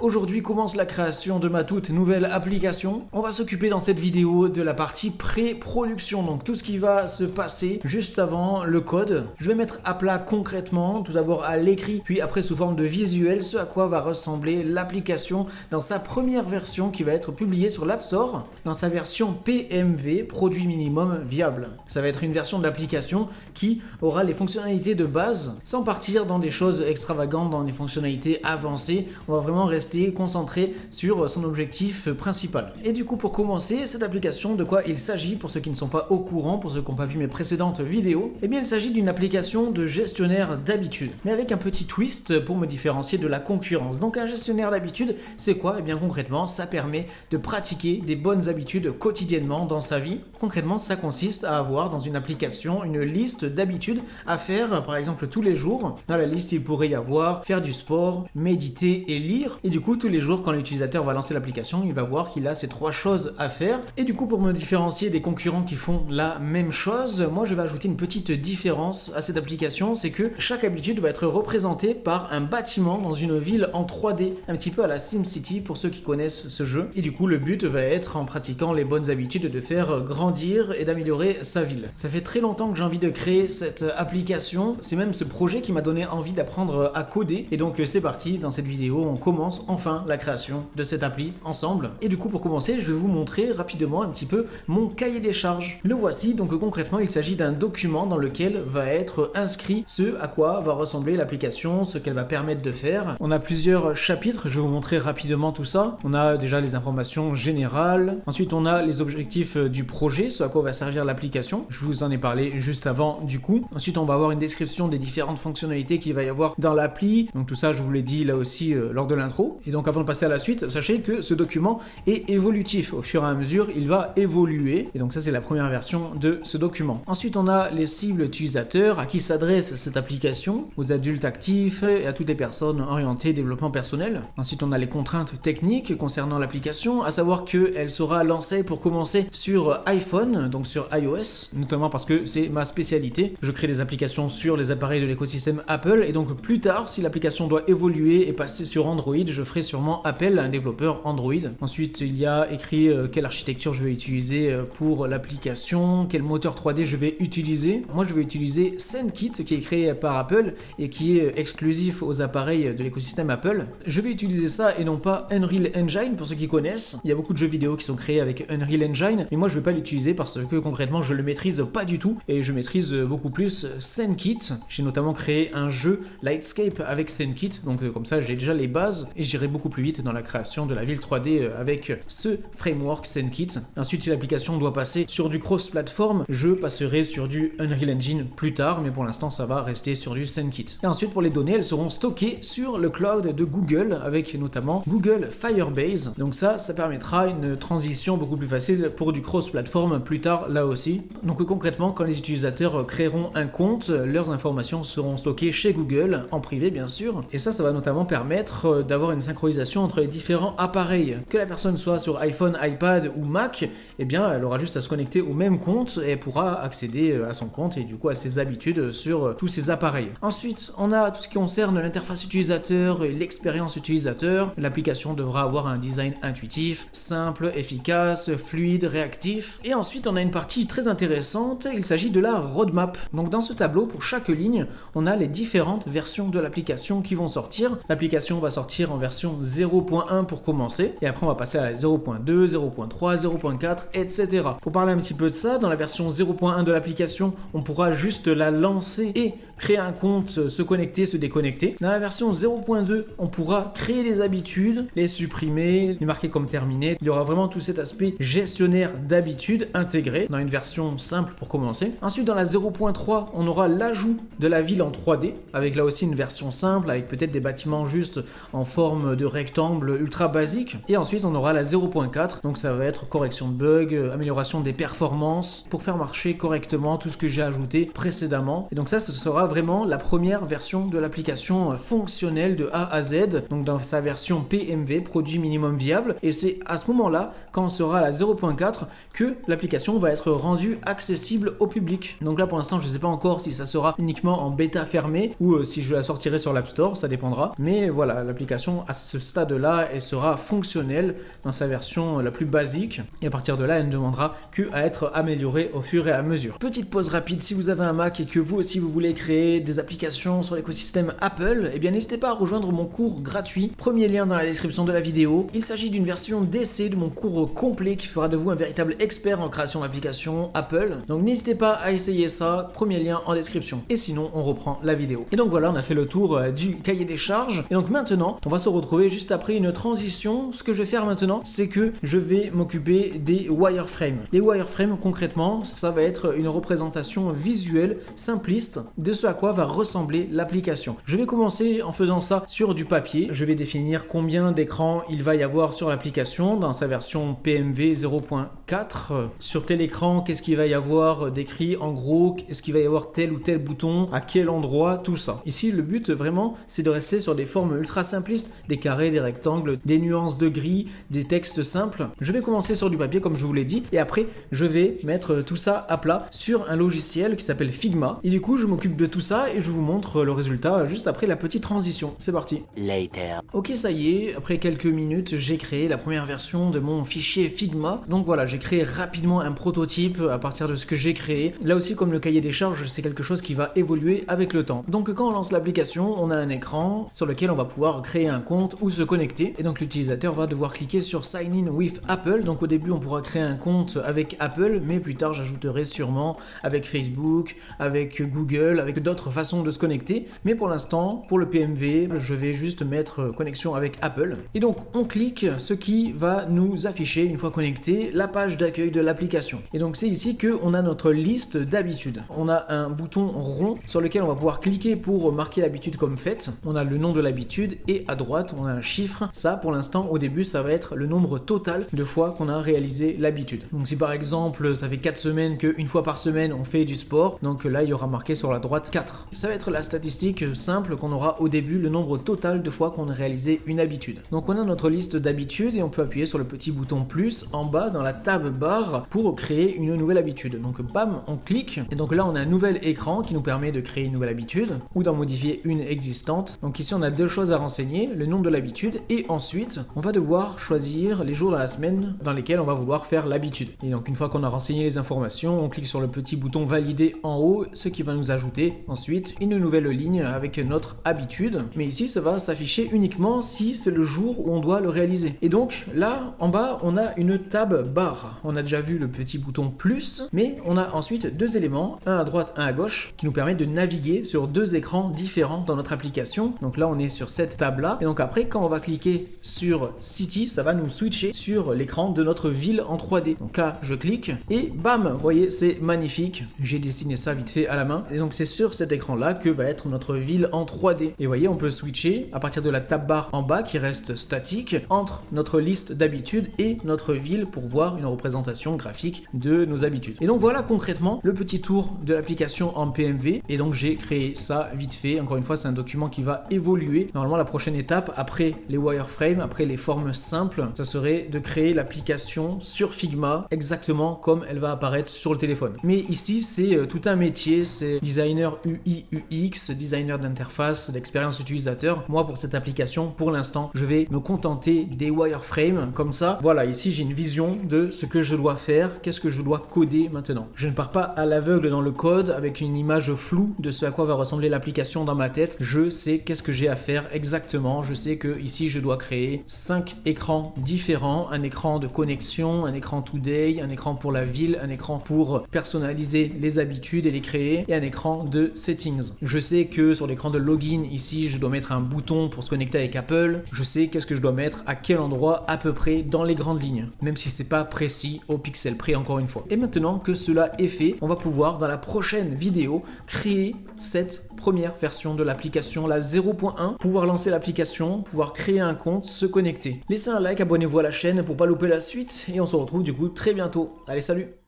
aujourd'hui commence la création de ma toute nouvelle application. On va s'occuper dans cette vidéo de la partie pré-production, donc tout ce qui va se passer juste avant le code. Je vais mettre à plat concrètement, tout d'abord à l'écrit, puis après sous forme de visuel, ce à quoi va ressembler l'application dans sa première version qui va être publiée sur l'App Store, dans sa version PMV, produit minimum viable. Ça va être une version de l'application qui aura les fonctionnalités de base, sans partir dans des choses extravagantes, dans des fonctionnalités avancées. On va vraiment rester concentré sur son objectif principal. Et du coup, pour commencer, cette application, de quoi il s'agit pour ceux qui ne sont pas au courant, pour ceux qui n'ont pas vu mes précédentes vidéos, eh bien il s'agit d'une application de gestionnaire d'habitude, mais avec un petit twist pour me différencier de la concurrence. Donc un gestionnaire d'habitude, c'est quoi? Eh bien concrètement, ça permet de pratiquer des bonnes habitudes quotidiennement dans sa vie. Concrètement, ça consiste à avoir dans une application une liste d'habitudes à faire, par exemple tous les jours. Dans la liste, il pourrait y avoir faire du sport, méditer et lire. Et du coup, tous les jours, quand l'utilisateur va lancer l'application, il va voir qu'il a ces trois choses à faire. Et du coup, pour me différencier des concurrents qui font la même chose, moi je vais ajouter une petite différence à cette application, c'est que chaque habitude va être représentée par un bâtiment dans une ville en 3D, un petit peu à la SimCity pour ceux qui connaissent ce jeu. Et du coup, le but va être, en pratiquant les bonnes habitudes, de faire grandir et d'améliorer sa ville. Ça fait très longtemps que j'ai envie de créer cette application, c'est même ce projet qui m'a donné envie d'apprendre à coder. Et donc c'est parti, dans cette vidéo, on commence enfin la création de cette appli ensemble. Et du coup, pour commencer, je vais vous montrer rapidement un petit peu mon cahier des charges. Le voici, donc concrètement, il s'agit d'un document dans lequel va être inscrit ce à quoi va ressembler l'application, ce qu'elle va permettre de faire. On a plusieurs chapitres, je vais vous montrer rapidement tout ça. On a déjà les informations générales, ensuite on a les objectifs du projet, ce à quoi va servir l'application. Je vous en ai parlé juste avant du coup. Ensuite on va avoir une description des différentes fonctionnalités qu'il va y avoir dans l'appli. Donc tout ça je vous l'ai dit là aussi lors de l'intro. Et donc avant de passer à la suite, sachez que ce document est évolutif. Au fur et à mesure, il va évoluer. Et donc ça c'est la première version de ce document. Ensuite on a les cibles utilisateurs, à qui s'adresse cette application, aux adultes actifs et à toutes les personnes orientées développement personnel. Ensuite on a les contraintes techniques concernant l'application, à savoir qu'elle sera lancée pour commencer sur iPhone, donc sur iOS, notamment parce que c'est ma spécialité. Je crée des applications sur les appareils de l'écosystème Apple, et donc plus tard, si l'application doit évoluer et passer sur Android, je ferai sûrement appel à un développeur Android. Ensuite, il y a écrit quelle architecture je vais utiliser pour l'application, quel moteur 3D je vais utiliser. Moi, je vais utiliser SceneKit, qui est créé par Apple et qui est exclusif aux appareils de l'écosystème Apple. Je vais utiliser ça et non pas Unreal Engine, pour ceux qui connaissent. Il y a beaucoup de jeux vidéo qui sont créés avec Unreal Engine, mais moi je vais pas l'utiliser parce que concrètement je le maîtrise pas du tout et je maîtrise beaucoup plus SceneKit. J'ai notamment créé un jeu Lightscape avec SceneKit, donc comme ça j'ai déjà les bases et j'irai beaucoup plus vite dans la création de la ville 3D avec ce framework SceneKit. Ensuite, si l'application doit passer sur du cross-platform, je passerai sur du Unreal Engine plus tard, mais pour l'instant ça va rester sur du SceneKit. Et ensuite, pour les données, elles seront stockées sur le cloud de Google avec notamment Google Firebase. Donc ça permettra une transition beaucoup plus facile pour du cross-platform plus tard là aussi. Donc concrètement, quand les utilisateurs créeront un compte, leurs informations seront stockées chez Google, en privé bien sûr. Et ça va notamment permettre d'avoir une synchronisation entre les différents appareils. Que la personne soit sur iPhone, iPad ou Mac, eh bien elle aura juste à se connecter au même compte et elle pourra accéder à son compte et du coup à ses habitudes sur tous ces appareils. Ensuite, on a tout ce qui concerne l'interface utilisateur et l'expérience utilisateur. L'application devra avoir un design intuitif, simple, efficace, fluide, réactif. Et ensuite, on a une partie très intéressante, il s'agit de la roadmap. Donc dans ce tableau, pour chaque ligne, on a les différentes versions de l'application qui vont sortir. L'application va sortir en version 0.1 pour commencer, et après on va passer à la 0.2, 0.3, 0.4, etc. Pour parler un petit peu de ça, dans la version 0.1 de l'application, on pourra juste la lancer et créer un compte, se connecter, se déconnecter. Dans la version 0.2, on pourra créer des habitudes, les supprimer, les marquer comme terminées. Il y aura vraiment tout cet aspect gestionnaire d'habitudes intégré dans une version simple pour commencer. Ensuite, dans la 0.3, on aura l'ajout de la ville en 3D, avec là aussi une version simple, avec peut-être des bâtiments juste en forme de rectangle ultra basique. Et ensuite, on aura la 0.4, donc ça va être correction de bugs, amélioration des performances, pour faire marcher correctement tout ce que j'ai ajouté précédemment. Et donc ça, ce sera vraiment la première version de l'application fonctionnelle de A à Z, donc dans sa version PMV, produit minimum viable. Et c'est à ce moment-là, quand on sera à la 0.4, que l'application va être rendue accessible au public. Donc là, pour l'instant, je ne sais pas encore si ça sera uniquement en bêta fermée ou si je la sortirai sur l'App Store, ça dépendra. Mais voilà, l'application à ce stade-là, elle sera fonctionnelle dans sa version la plus basique. Et à partir de là, elle ne demandera qu'à être améliorée au fur et à mesure. Petite pause rapide, si vous avez un Mac et que vous aussi vous voulez créer des applications sur l'écosystème Apple, eh bien n'hésitez pas à rejoindre mon cours gratuit. Premier lien dans la description de la vidéo. Il s'agit d'une version d'essai de mon cours complet qui fera de vous un véritable expert en création d'applications Apple. Donc n'hésitez pas à essayer ça. Premier lien en description. Et sinon, on reprend la vidéo. Et donc voilà, on a fait le tour du cahier des charges. Et donc maintenant, on va se retrouver juste après une transition. Ce que je vais faire maintenant, c'est que je vais m'occuper des wireframes. Les wireframes, concrètement, ça va être une représentation visuelle simpliste de ce à quoi va ressembler l'application. Je vais commencer en faisant ça sur du papier. Je vais définir combien d'écrans il va y avoir sur l'application dans sa version PMV 0.4. Sur tel écran, qu'est-ce qu'il va y avoir d'écrit en gros, est-ce qu'il va y avoir tel ou tel bouton, à quel endroit, tout ça. Ici, le but vraiment, c'est de rester sur des formes ultra simplistes, des carrés, des rectangles, des nuances de gris, des textes simples. Je vais commencer sur du papier comme je vous l'ai dit et après je vais mettre tout ça à plat sur un logiciel qui s'appelle Figma et du coup je m'occupe de tout ça et je vous montre le résultat juste après la petite transition. C'est parti. Later. Ok, ça y est, après quelques minutes j'ai créé la première version de mon fichier Figma. Donc voilà, j'ai créé rapidement un prototype à partir de ce que j'ai créé. Là aussi, comme le cahier des charges, c'est quelque chose qui va évoluer avec le temps. Donc quand on lance l'application, on a un écran sur lequel on va pouvoir créer un compte ou se connecter et donc l'utilisateur va devoir cliquer sur Sign in with Apple. Donc au début on pourra créer un compte avec Apple, mais plus tard j'ajouterai sûrement avec Facebook, avec Google, avec d'autres façons de se connecter. Mais pour l'instant, pour le PMV, je vais juste mettre connexion avec Apple. Et donc on clique, ce qui va nous afficher une fois connecté la page d'accueil de l'application. Et donc c'est ici que on a notre liste d'habitudes. On a un bouton rond sur lequel on va pouvoir cliquer pour marquer l'habitude comme faite. On a le nom de l'habitude et à droite on a un chiffre. Ça pour l'instant au début ça va être le nombre total de fois qu'on a réalisé l'habitude. Donc si par exemple ça fait 4 semaines qu'une fois par semaine on fait du sport, donc là il y aura marqué sur la droite 4. Ça va être la statistique simple qu'on aura au début, le nombre total de fois qu'on a réalisé une habitude. Donc on a notre liste d'habitudes et on peut appuyer sur le petit bouton plus en bas dans la tab bar pour créer une nouvelle habitude. Donc bam, on clique et donc là on a un nouvel écran qui nous permet de créer une nouvelle habitude ou d'en modifier une existante. Donc ici on a deux choses à renseigner, le nom de l'habitude et ensuite on va devoir choisir les jours de la semaine dans lesquels on va vouloir faire l'habitude. Et donc une fois qu'on a renseigné les informations, on clique sur le petit bouton valider en haut, ce qui va nous ajouter ensuite une nouvelle ligne avec notre habitude. Mais ici ça va s'afficher uniquement si c'est le jour où on doit le réaliser. Et donc là en bas on a une tab bar. On a déjà vu le petit bouton plus, mais on a ensuite deux éléments, un à droite, un à gauche, qui nous permettent de naviguer sur deux écrans différents dans notre application. Donc là on est sur cette table là et donc après quand on va cliquer sur City, ça va nous switcher sur l'écran de notre ville en 3D. Donc là je clique et bam, vous voyez c'est magnifique, j'ai dessiné ça vite fait à la main et donc c'est sur cet écran là que va être notre ville en 3D. Et vous voyez on peut switcher à partir de la tab bar en bas qui reste statique entre notre liste d'habitudes et notre ville pour voir une représentation graphique de nos habitudes. Et donc voilà concrètement le petit tour de l'application en PMV et donc j'ai créé ça vite fait. Encore une fois c'est un document qui va évoluer. Normalement la prochaine étape après les wireframes, après les formes simples, ça serait de créer l'application sur Figma exactement comme elle va apparaître sur le téléphone. Mais ici c'est tout un métier, c'est designer UI, UX, designer d'interface, d'expérience utilisateur. Moi pour cette application pour l'instant je vais me contenter des wireframes comme ça. Voilà, ici j'ai une vision de ce que je dois faire, qu'est-ce que je dois coder maintenant. Je ne pars pas à l'aveugle dans le code avec une image floue de ce à quoi va ressembler l'application dans ma tête. Je sais qu'est-ce que j'ai à faire exactement. Je sais que ici je dois créer 5 écrans différents, un écran de connexion, un écran today, un écran pour la ville, un écran pour personnaliser les habitudes et les créer et un écran de settings. Je sais que sur l'écran de login ici je dois mettre un bouton pour se connecter avec Apple. Je sais qu'est-ce que je dois mettre à quel endroit à peu près dans les grandes lignes, même si c'est pas précis au pixel près encore une fois. Et maintenant que cela est fait, on va pouvoir dans la prochaine vidéo créer cette première version de l'application, la 0.1, pouvoir lancer l'application, pouvoir créer un compte, se connecter. Laissez un like, abonnez-vous à la chaîne pour pas louper la suite et on se retrouve du coup très bientôt. Allez, salut!